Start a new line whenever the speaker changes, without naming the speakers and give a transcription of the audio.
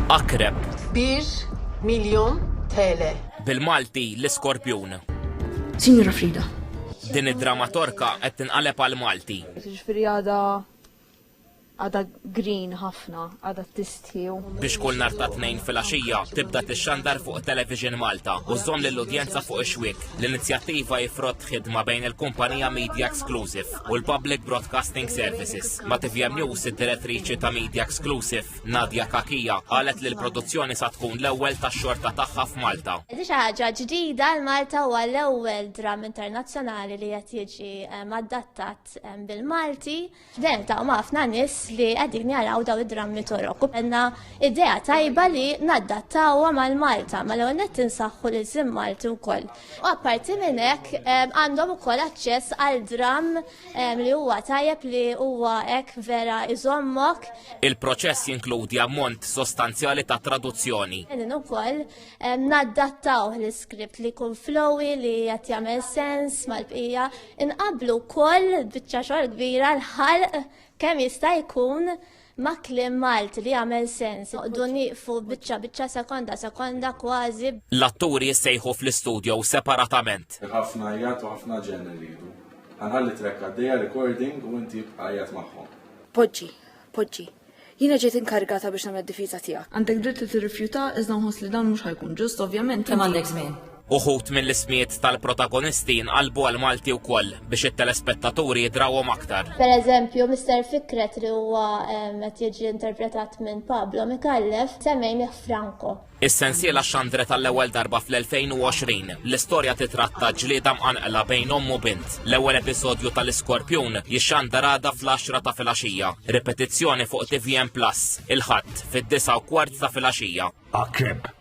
Akreb.
1.000.000 TL.
Bil-Malti l-Iskorpjun.
Signora Frida.
Din id-drama torka qed tinqaleb għal Malti.
Ġifieri għada green ħafna, għada tistħiju.
Biex kull nhar ta' tnejn fil-għaxija tibda tixxandar fuq Television Malta u żomm lill-udjenza fuq ix-xwiek. L-inizjattiva jifrott ħidma bejn il-kumpanija Media Exclusive u l-Public Broadcasting Services. Ma TVM News id-direttriċi ta' Media Exclusive, Nadja Kakija, qalet li l-produzzjoni sa tkun l-ewwel tax-xorta tagħha f'Malta.
Di xi ħaġa ġdida l-Malta huwa l-ewwel dram internazzjonali li qed jiġi adattat bil-Malti. Dejjem ta' ħafna nies li għadin jaraw daw id-drammi torok. Għanna idea tajba li naddattawa mal-Malta, mal-għonet tinsaxħu li zim Malti u koll. U apparti minnek għandhom u koll aċċess għal-dram li huwa tajjeb li huwa ek vera iżommok.
Il-proċess jinkludi ammont sostanzjali ta' traduzzjoni.
Għedin u koll naddattaw l-skript li kun flowi li jgħat jagħmel sens mal-bqija. Inqablu koll biċċa xogħol kbira l-ħalq kemm jista' jkun ma' kliem Malti li jagħmel sens. Noqdu nieqfu biċċa sekonda kważi.
L-atturi jissejħu fl-istudju separatament.
Ħafna jgħat u ħafna ġeneri. Għanħalli trekka dejja recording u inti għajat magħhom.
Poġġi. Jiena ġejt inkarigata biex nagħmel difiża tiegħek. Għandek dritt li tirrifjuta iżda nħoss li dan mhux ħajkun ġust, ovvjament.
Kemm għandek żmien?
Uħut mill-ismiet tal-protagonisti nqalbu għal Malti wkoll biex it-telespettaturi jidrawhom aktar.
Per eżempju, Mr. Fikret li huwa qed jiġi interpretat minn Pablo Mikallef semmejh Franco.
Is-sensiela xandre tal-ewwel darba fl-2020. L-istorja titratta ġlieda mqanqla bejn omm u bint. L-ewwel episodju tal-Iskorpjun jixxandar għada fl-10 ta' filgħaxija. Ripetizzjoni fuq TVM Plus. Il-ħadd fid-9 u kwart ta' filgħaxija.
Akreb.